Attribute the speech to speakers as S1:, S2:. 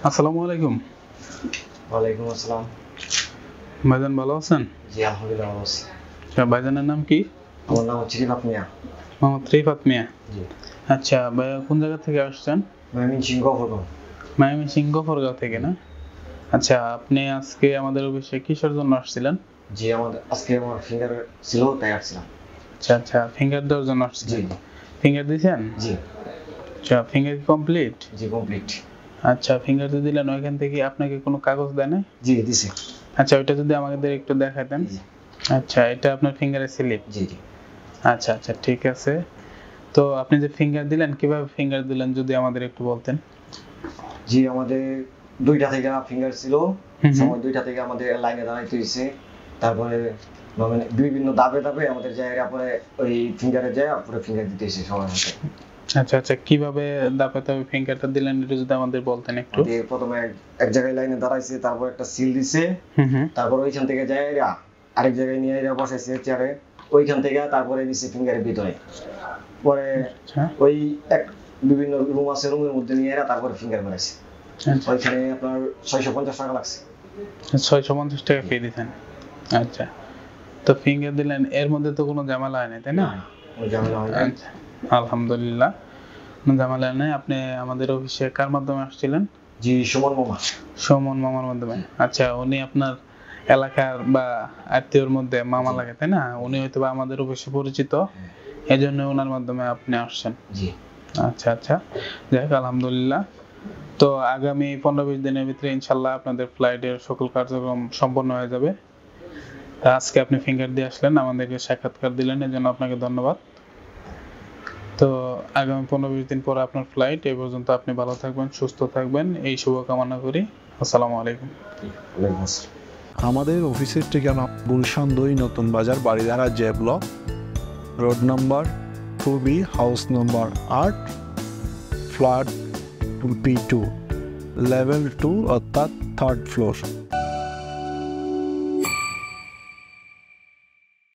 S1: আসসালামু আলাইকুম।
S2: ওয়ালাইকুম আসসালাম।
S1: ভাইজান ভালো আছেন?
S2: জি আলহামদুলিল্লাহ ভালো আছি।
S1: আচ্ছা, ভাইজানের নাম কি?
S2: আমার নাম হচ্ছে রিফাত মিয়া।
S1: মোহাম্মদ রিফাত মিয়া।
S2: জি।
S1: আচ্ছা ভাইয়া, কোন জায়গা থেকে আসছেন?
S2: ময়মনসিংহ গফরগাঁও।
S1: ময়মনসিংহ গফরগাঁও থেকে না? আচ্ছা, আপনি আজকে আমাদের অফিসে কিসের জন্য আসছিলেন?
S2: জি আজকে আমার ফিঙ্গার ছিল তাই আসছিলাম।
S1: আচ্ছা আচ্ছা, ফিঙ্গার দেওয়ার জন্য
S2: জি
S1: আসছিলেন। ফিঙ্গার দিয়েছেন?
S2: জি
S1: আচ্ছা, ফিঙ্গার কমপ্লিট?
S2: জি কমপ্লিট।
S1: আচ্ছা, ফিঙ্গার দিয়ে দিলেন, ওইখান থেকে আপনাকে কোনো কাগজ দেয় না?
S2: জি দিছে।
S1: আচ্ছা, ওইটা যদি আমাদের একটু দেখাতেন।
S2: জি
S1: আচ্ছা, এটা আপনার ফিঙ্গারের স্লিপ?
S2: জি জি।
S1: আচ্ছা আচ্ছা, ঠিক আছে। তো আপনি যে ফিঙ্গার দিলেন, কিভাবে ফিঙ্গার দিলেন যদি আমাদের একটু বলতেন।
S2: জি আমাদের দুইটা থেকে ফিঙ্গার ছিল, সময় দুইটা থেকে আমাদের লাইনে দাঁড়াইতে হয়েছে। তারপরে মানে বিভিন্ন ধাপে ধাপে আমাদের জায়গায় পরে ওই ফিঙ্গারে যায় পুরো ফিঙ্গার দিতে হয়েছে সময় মতো।
S1: আচ্ছা আচ্ছা, কিভাবে ধাপে ধাপে ফিঙ্গারটা দিলেন এটা যদি আমাদের বলতেন একটু।
S2: প্রথমে এক জায়গায় লাইনে দাঁড়াইছে, তারপর একটা সিল দিছে, তারপর ওইখান থেকে যায় আরেক জায়গায় নিয়ে বসাইছে চেয়ারে, ওইখান থেকে তারপরে দিছে ফিঙ্গারের ভিতরে। পরে ওই এক বিভিন্ন রুম আছে, রুমের মধ্যে নিয়ে তারপরে ফিঙ্গার মারাইছে। ওইখানে আপনার 650 টাকা লাগছে।
S1: 650 টাকা ফি দিতেন? আচ্ছা, তো ফিঙ্গার দিলেন, এর মধ্যে তো কোনো ঝামেলা হয় না, তাই না?
S2: ঝামেলা হয় না।
S1: আচ্ছা, আলহামদুলিল্লাহ, কোনো ঝামেলা নেই। আপনি আমাদের অফিসে কার মাধ্যমে আসছিলেন?
S2: জি সুমন মামা।
S1: সুমন মামার মাধ্যমে? আচ্ছা, উনি আপনার এলাকার বা আত্মীয়র মধ্যে মামা লাগে, তাই না? উনি হয়তো বা আমাদের অফিসে পরিচিত, এই জন্য ওনার মাধ্যমে আপনি আসছেন।
S2: জি
S1: আচ্ছা আচ্ছা, যাই হোক আলহামদুলিল্লাহ। তো আগামী 15-20 দিনের ভিতরে ইনশাল্লাহ আপনাদের ফ্লাইটের সকল কার্যক্রম সম্পন্ন হয়ে যাবে। আজকে আপনি ফিঙ্গার দিয়ে আসলেন, আমাদেরকে সাক্ষাৎকার দিলেন, এর জন্য আপনাকে ধন্যবাদ। তো আগামী 15-20 দিন পরে আপনার ফ্লাইট। এই পর্যন্ত আপনি ভালো থাকবেন, সুস্থ থাকবেন, এই শুভকামনা করি। আসসালামু আলাইকুম।
S3: আমাদের অফিসের ঠিকানা গুলশান 2 নতুন বাজার, Baridhara J block, road number 2B, house number 8, flat P2, level 2 অর্থাৎ 3rd ফ্লোর।